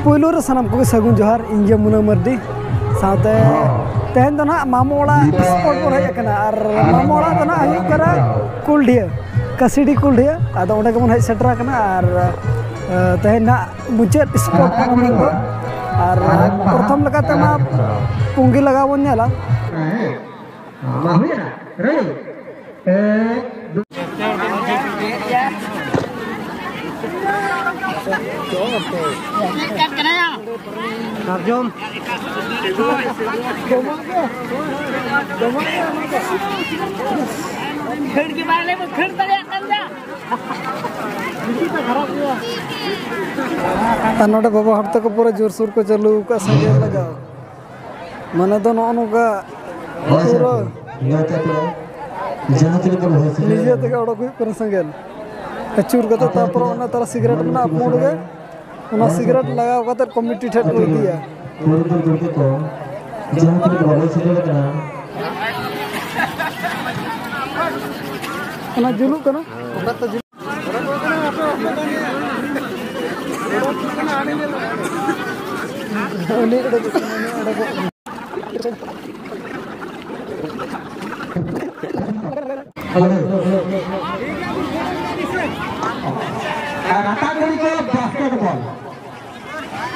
पुलू सामान को सगुन जोहार इंजे मुना मर्दी साथे तेहन तो ना मामोड़ा स्पॉट पर हेकना और मामोड़ा तो ना हुई करा कुलडिया कसीडी कुलडिया आदो ओंडे के मन हे सेटरा कना और तेहन ना मुचाद स्पॉट पर और प्रथम लगाते ना पुंगी लगावन नेला माहुया रे Narjom खिड़की मारने में खिड़ता नोडे बाबा हर तक पूरा जोर सोर को चालू का संगे लगाओ मने तो नोका पूरा निजे तक ओडक कर संगे चूर कते तापर ओना तारा सिगरेट में अपमोड़ गे ओना सिगरेट लगाओ कते कमिटी ठेट को दिया ओना जुलू कना ओना तो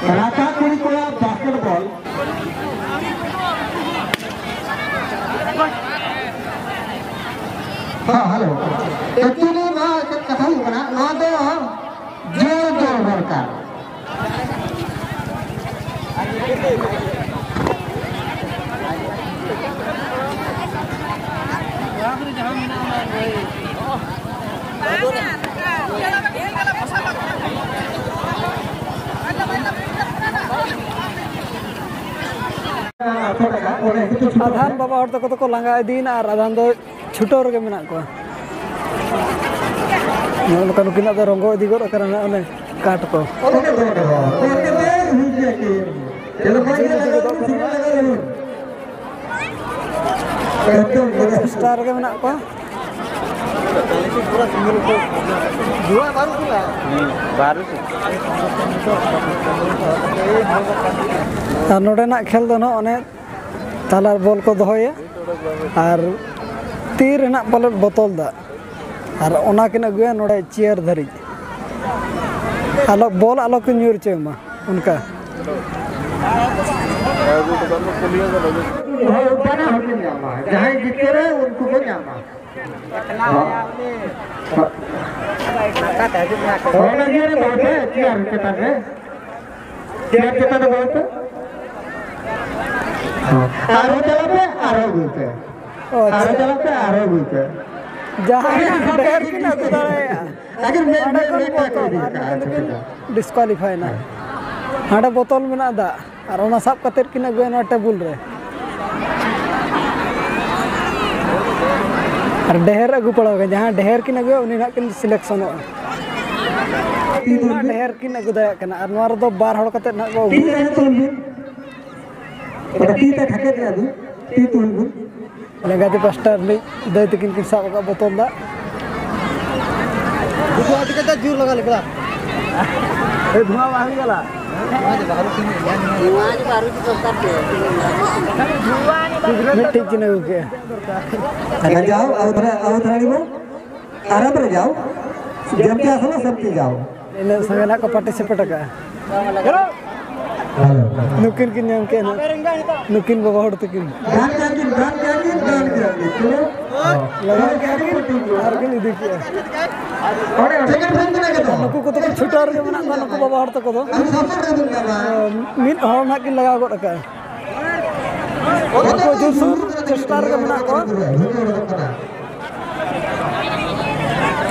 राताकुड़ी को बास्केटबॉल हाँ हेलो एक्चुअली ना कथा हुई ना ना दो जोर बरकार आधान बाबा और तक को लंगा दिन और आधान दो छुटो रगे मेना को नुकिना दो रंगो इदी गोर करना ओने काट को स्टार के मेना को नोडेना खेल दो ना तालार बॉल को दोहया और तीर ना पलट बोतल दा और ओना किन अगुया नोडे चेयर धरी आलो बॉल आलो को न्यूर चेमा उनका जहां जीते रहे उनको को जामा और ये बहुत है चेयर के तने बहुत आरो चलाते आरो गुते आरो चलाते आरो गुते जहां डेर की ना गुदारे अगर मैं डिस्क्वालीफाई ना हाडा बोतल में ना दा और ओना सब कतेर की ना गुना टेबल रे और डेहर अगु पड़ोगे जहां डेहर की ना गयो उनी ना किन सिलेक्शन हो डेहर की ना गुदा कना और नोर दो बार हड़ कते ना गो तीते ठके दे दू ती तुलबु लगाते पास्टर ले दई तकिन की साब का बोतल दा दुआ टिकट जोर लगा लेबला ए धुआं बाहर गला धुआं बाहर की सरकार के धुआं नहीं ठीक न हो के अगर जाओ उधर वो आराम से जाओ जब क्या सुनो सब की जाओ इन संगना को पार्टिसिपेट का नुकिन किन नाम के नुकिन बाबा हड़ तकिन गान लगा के और किन इदी के और टिकट बंद ना के नुकु को तो छुटा रे मना नुकु बाबा हड़ तक दो हम सफर कर दूंगा मिन हड़ ना किन लगा गो का को जो सुर स्टार के मना को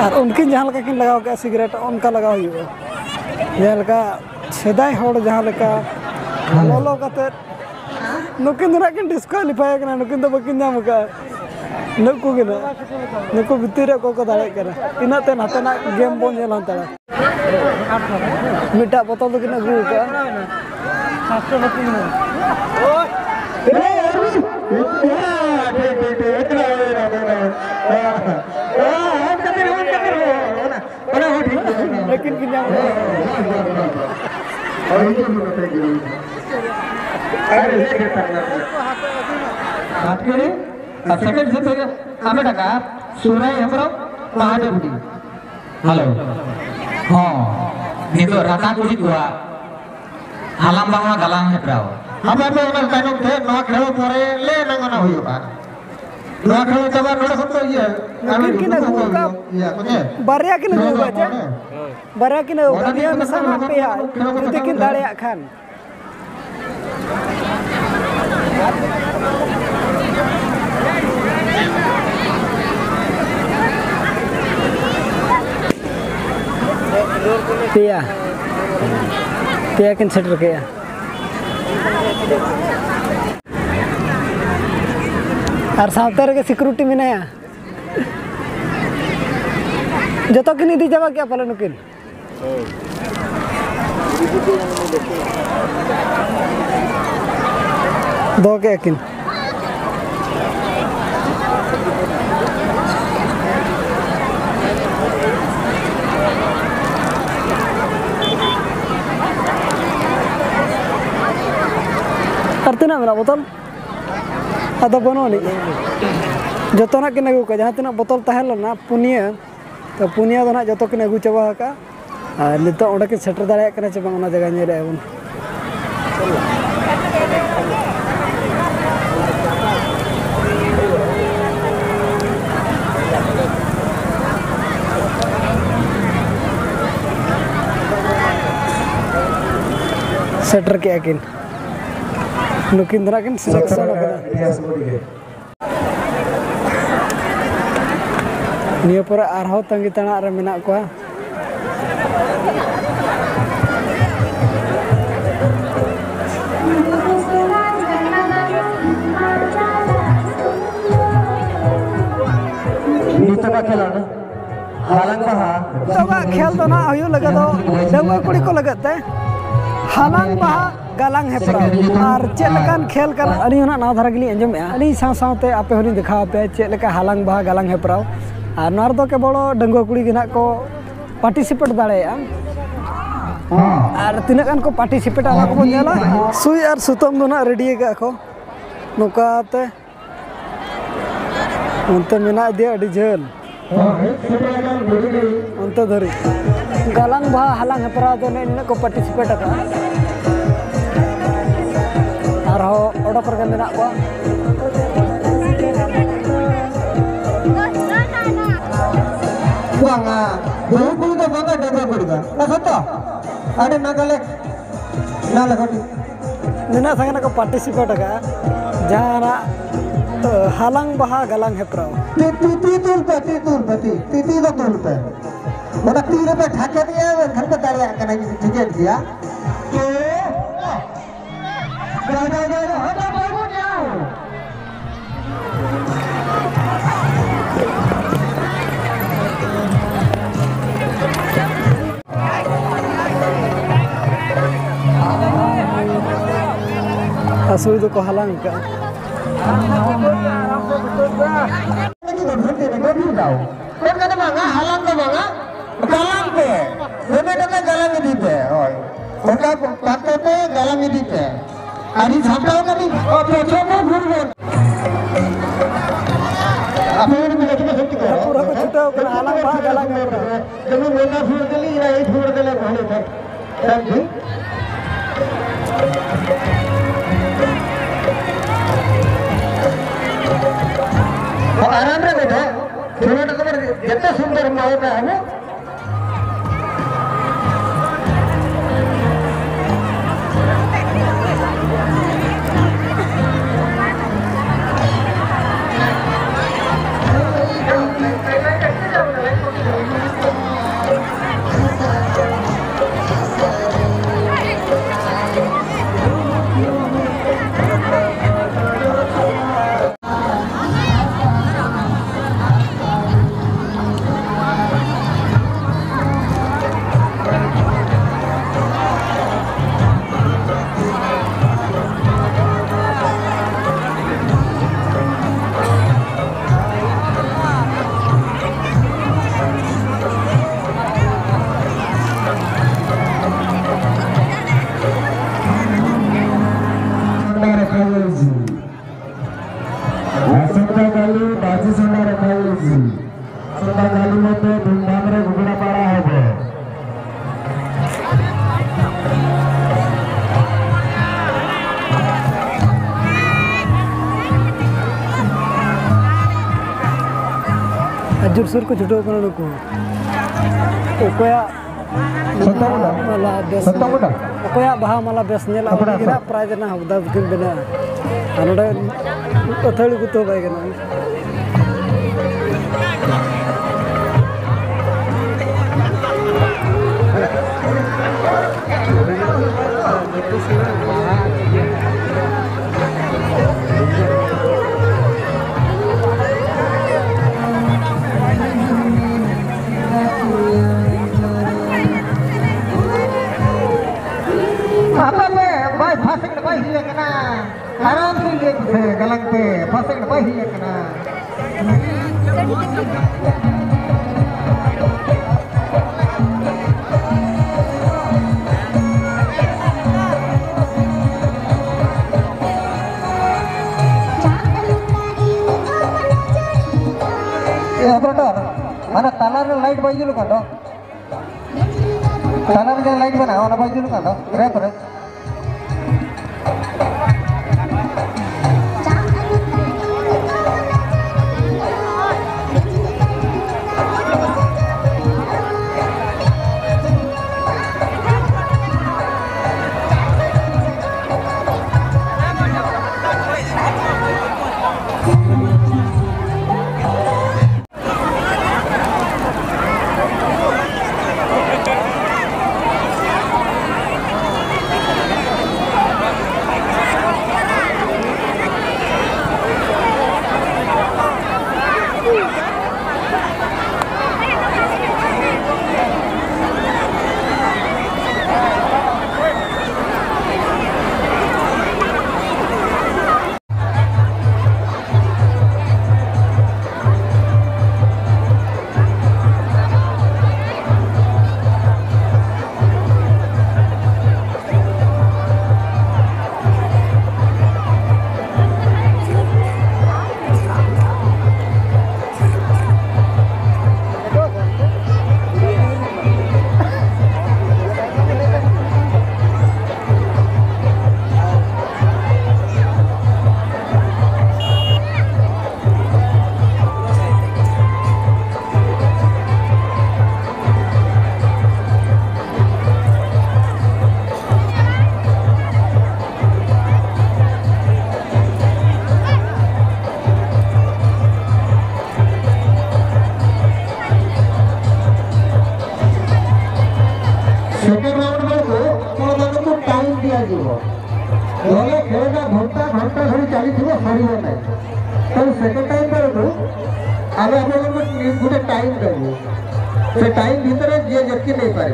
और उनकिन जहां लगा किन लगाओ के सिगरेट उनका लगाओ हुई जहां लगा सेदाय हड़ जहां लगा लोलो कते नुकिन ना किन डिस्क्वालीफाई करना नुकिन तो बकिन नाम का नुकु गिना नुकु भितर को दाड़े करा इना ते नातना गेम बो नेल हंता मिटा बोतल तो किन अगु का शास्त्र बकिन Yakin kenyang. सेकंड से हमें टका सूर्य हेम्ब्रम महादेवडी हेलो हाँ नितो राता कुड़ी कुआ हालाम बाहा गलाम है प्राव हमें पे उन्हें ताइनों थे नौ खेलों परे ले नंगना हुई होगा नौ खेलों तब नोड़ सकते ये Mungkin kena buka barya kena buka aja. Barya kena buka dia misalnya apa ya? Itu kita lihat kan. Pia, Pia kan setter kaya. Ar सावतर के सिक्योरिटी में नया जो तो किन्हीं दी जावा क्या पालन उकिन दो के किन करते ना मेरा बोतल ada bono ni joto nak kena guka jahan tina botol tahel na punia to punia do na joto kena gu coba ka nito onde ke setter dare kena coba ona jaga nyere abun setter ke yakin Nukin terakin selection apa? Nia pura arhau tanggi tanah remenak kuah. Ini coba kelan, halang baha. Coba khel to na ayu laga do, dangwa kuri ko lagat teh. Halang baha. Galang है प्राव और चेलकान खेल कर अली ना नाव धरा गली अंजम अली साथ आपे होनी दिखा पे चेलका हालांग बहा गालांग है प्राव और नार दो के बड़ो डंगो कुड़ी गिना को पार्टिसिपेट दाड़े और तीन कान को पार्टिसिपेट आना को बोला सुई और सुतम दो ना रेडी का को नुकाते उनते मिना दिया अड़ी झल उनते धरी गालांग बहा हालांग है प्राव तो ने इन को पार्टिसिपेट का Arho, order pergi nak apa? Bangga, bulu tu bangga dapat berita. Apa tu? Ada nakalek, nalek. Nina sangat nak participate aga. Jangan halang baha galang heprau. Titi tu pe. Orang tiri pe ढाके दिया, घर पे तारिया करना चीज़ें दिया. Asal itu kau halang kan? Kau kata mana halang tu mana? Galang pe, benar-benar galang ini pe. Kau kata pe galang ini pe. Hari Sabtu kami, okay, coba buat. Apa yang kita lakukan sekarang? Pura pura kita kena halang bah galang pura. Kamu mana pura kali, ya itu pura kali boleh tak? Tapi, आराम रे बेटा थोड़ा तो कर जितना सुंदर माहौल है ना Asalkan kali itu bintang beberapa ada. Ajur sur ko judo kono nuku. Okoya malah bes. Okoya baha malah bes nyela kira prize na hawda bukin bena. Anoda othali kuto bai kana. Haram sih dia galang pe, pasang apa hiya kena. Ya operator, mana talar light baju lu kan dong? Talar light mana? Mana baju lu kan dong? Berapa? Second time बेलू आम गोटे time देवु से time भितर जी जति नहीं पार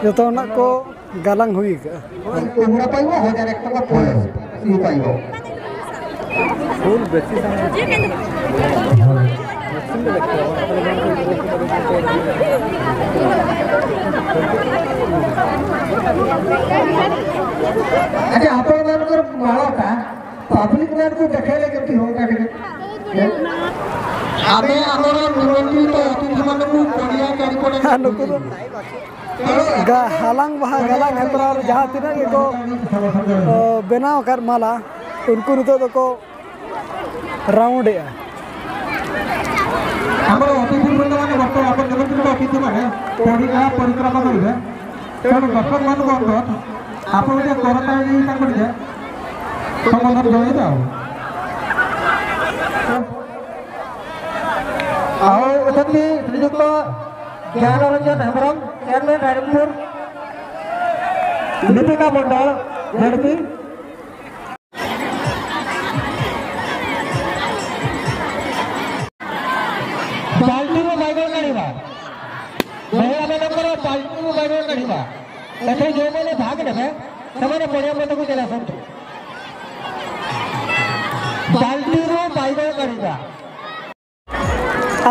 जो को गालांग हुई कैमरा पाइब 1001 टका फुल पाइब फुल बेसी अच्छा आप मालाटा पब्लिक मैन को देखेले केमती होगा आमे आमर निमंत्रित अतिथि मानकु कोडिया चारिपटे हालांग बहा गालांग हेपरा जहाँ तीना को बनाव कर माला उनको नितो को राउंड है हमर अतिथि वृंद माने वर्तमान अपन निमंत्रित अतिथि माने कोडिया परिक्रमा करिवे तेणु दर्शक मान को अनुरोध आप करता है संबंध जन जाओ श्रीजुक्त ज्ञान रंजन हेम्रम चेयरमैन रायरंगपुर दीपिका मंडल जेडपी पार्टी बैगण काढ़ा महिला मानकर पार्टी बैगण काढ़ा एथे जो मैंने भाग ने से पड़िया पद को चला आसतु बाल्टी बैगण काढ़ा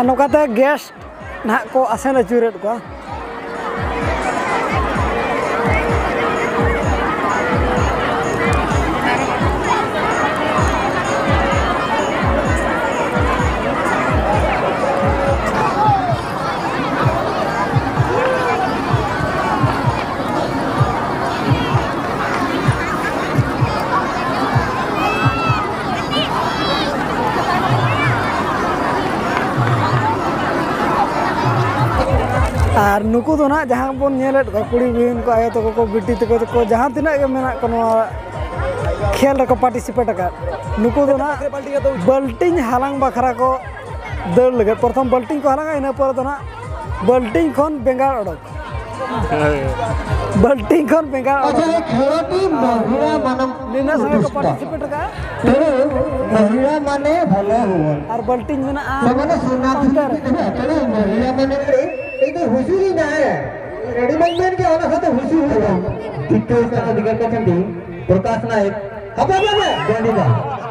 नौकाते गैस ना को आसेन अचूरेद को Ar nuku tu nak jahang pun nyelet ko kuri win ko ayo toko ko biti toko ko jahan tinak ke menak ko noa khel reko participate akat. Nuku tu nak balting halang bakra ko dal lage. Pertama balting ko halang ina por tu nak balting kon bengal odok. Balting kon bengal odok. अच्छा खेलती महिला मानव Nina saya ko participate akat. महिला माने भला हुआ Ar balting menak ସେମାନେ ସୁନାଥି ତେଣୁ ମହିଳାମାନେ ଏଇ ତ ହୁସୁରୀ ନା ରେଡିମେଡ୍ ମେନ୍ କି ଅଲଗା ତ ହୁସୁରୀ ହେଲା ଦ୍ୱିତୀୟ ସ୍ଥାନ ଅଧିକାର କରିଛନ୍ତି ପ୍ରକାଶ ନାୟକ ହବ ହବ ଗଣ୍ଡିବା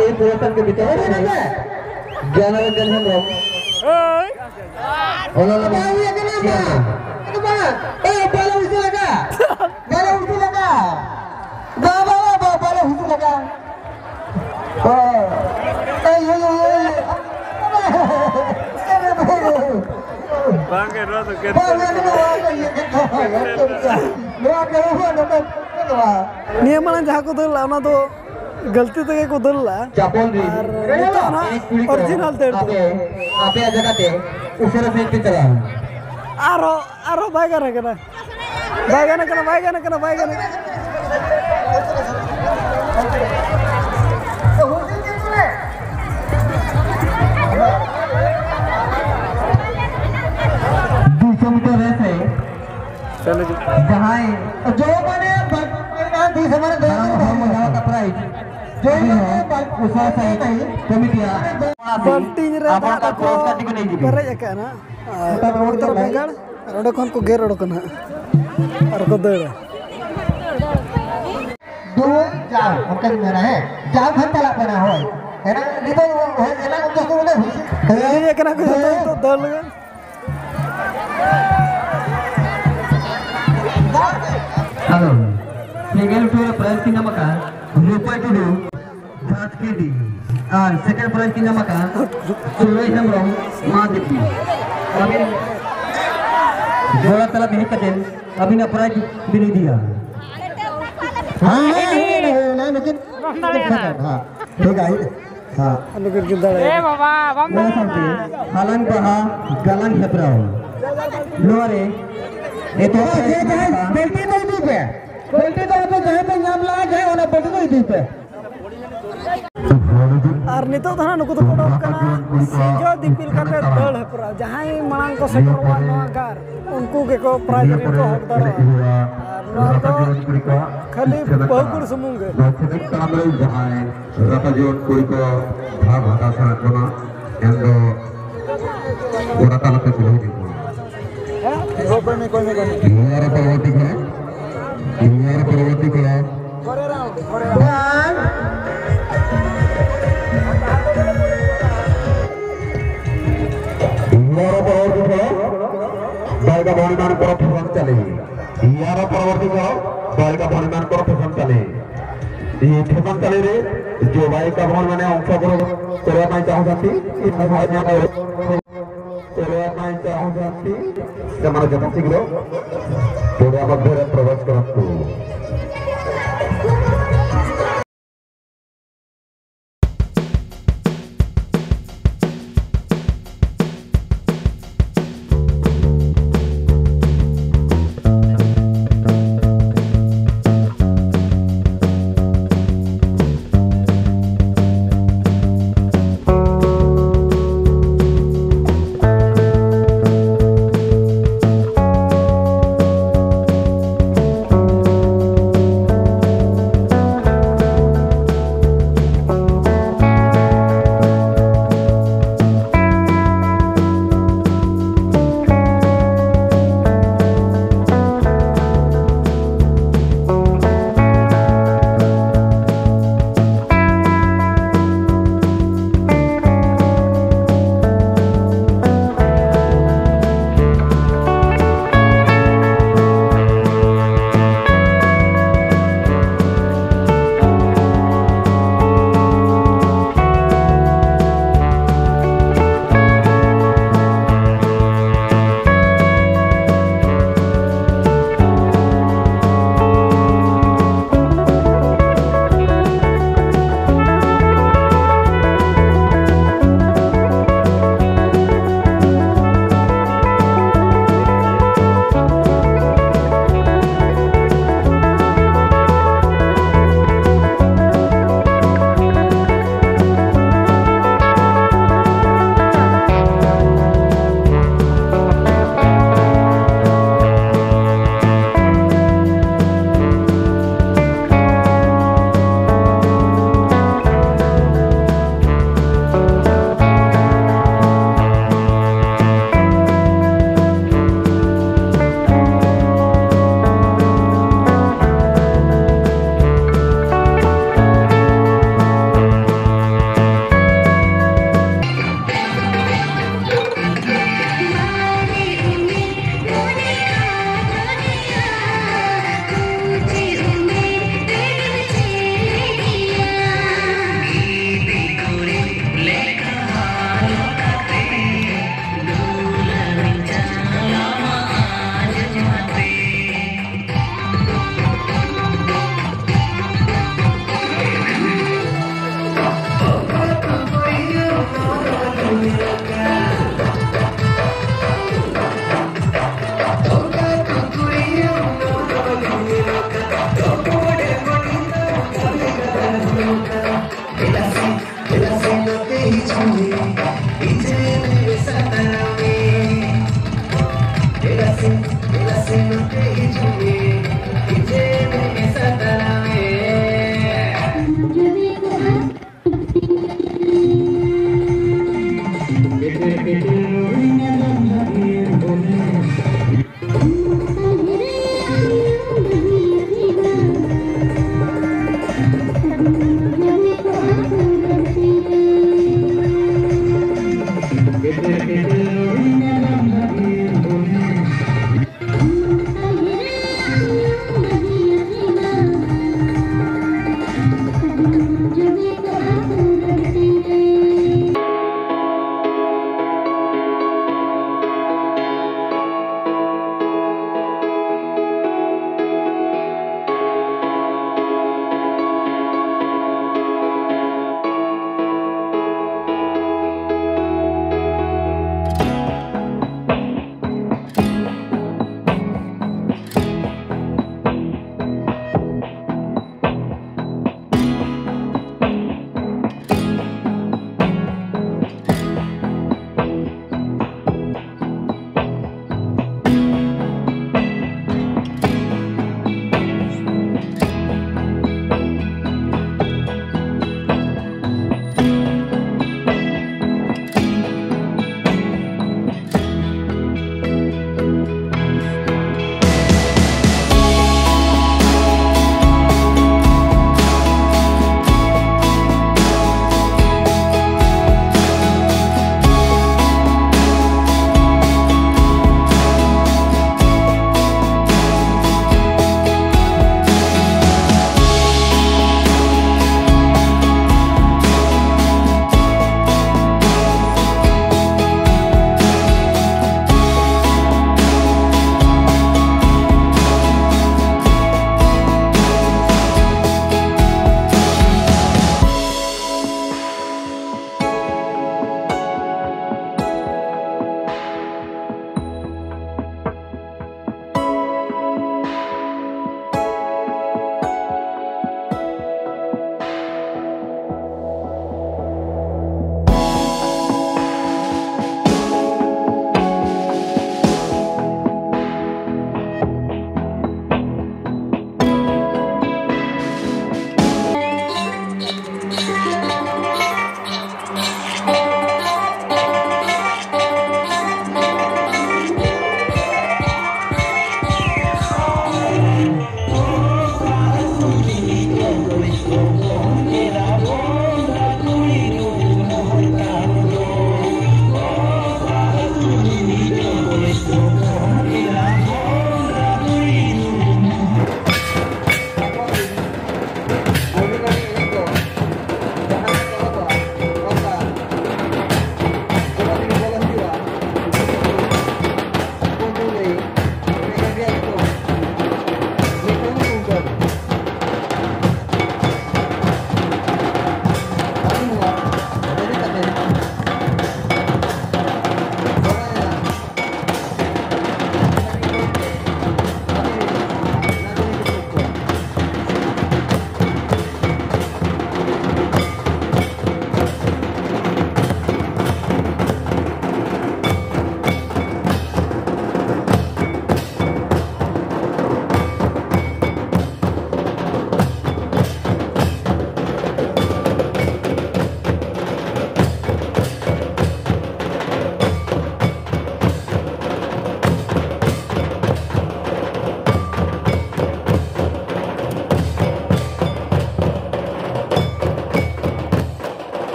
ଏଇ ପୁରସ୍କାର के ଭିତରେ Gyanaranjan Hembram Nia malah jahat ko dal ana to गलती तक को दल ला चापोल original ter आपे जगते उसरे से पे चला aro bagana kana जहाँ जो मैंने balting re da ko pare kana utar bengal ronde kon ko ger odok na ar ko dera दो जाल मकर में रहे जाल घर तला पना हो है ना दीपो है ना उनको को बोले ye kana ko to dal hello second floor price की नमक रुपए की दो घाट की दी सेकंड प्राइस की नमक सुरई हेम्रम मां दीपी अभी जोड़ा तला नहीं कटेल अभी ना प्राइस भी नहीं दिया हां ना लेकिन हां ठीक है हां anu ger gendal मैं समझी हालांग बहा गलंग हेप्राओ लोरे ये तो बेल्टी तो दी पे बेल्टी तो आप जहां पे नाम ला है ओना बेल्टी तो दी पे ar nito thana nuku to kodok kana sejo dipil kate dal hepra jahai manang ko sekorwa no agar unku ke ko prize ko hokdar khali bahgur sumunge Ratajon Kuriko Bhagavata Saratwana and Uratala Kuruji. Yara Parvati Kala. Yara Parvati Kala. Yara Parvati Kala. Balga Bhaniman Kora Phasam Chale. Yara Parvati Kala. Balga Bhaniman Kora Phasam Chale. ये ठेपन चले रे जो भाई का भवन मैंने अंशग्रहण करवा पाई चाहूँगी इन भाई ने करवा पाई चाहूँगी जमाना जमा शीघ्र थोड़ा मध्य प्रवेश करतु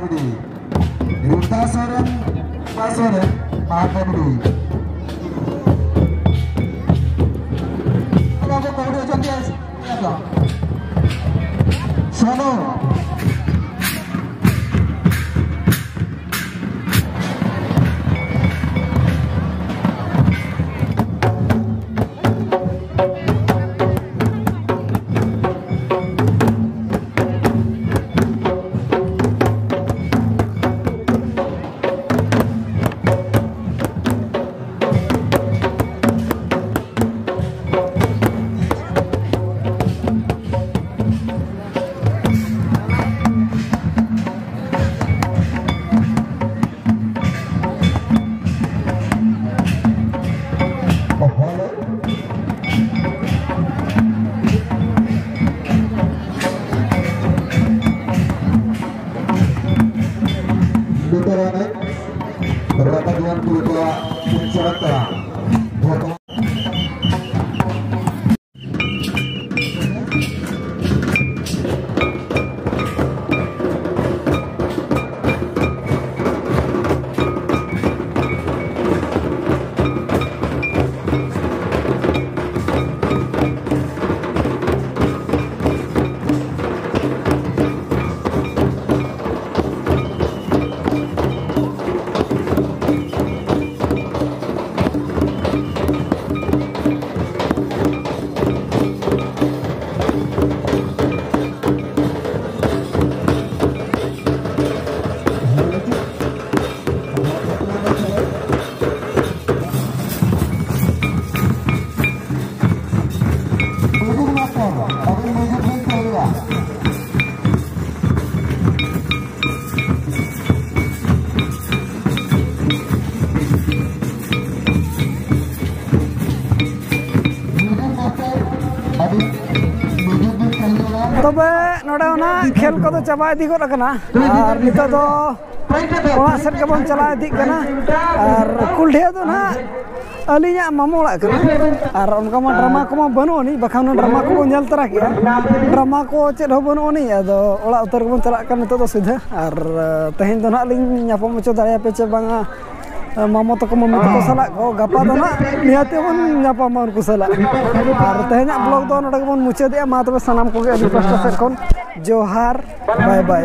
Budi. Ruta Soren Pasoren Maha Budi. Kalau kau udah joget, ya Sono. Berapa dengan puluh Jakarta. तबे नोडे ओना खेल को तो चाबा इदी गोद कना और नितो दो ओना सेट के बन चला इदी कना और कुलढे दो ना अलिया मामोला कना और उनका मा ड्रामा को मा बनो नी बखान ड्रामा को नेल तरा किया ड्रामा को चेद हो बनो नी अदो ओला उतर को चला कन नितो दो सीधा और तहेन दो ना लिंग न्यापो मचो दाया पे चे बांगा मामो तक मम्मी तक सला को गपा दो ना नियाते बन न्यापा मा उनको सला और तहेन ब्लॉग दो नडक बन मुचे दिया मा तबे सनाम को के अभी फर्स्ट सेट कोन जोहार बाय बाय।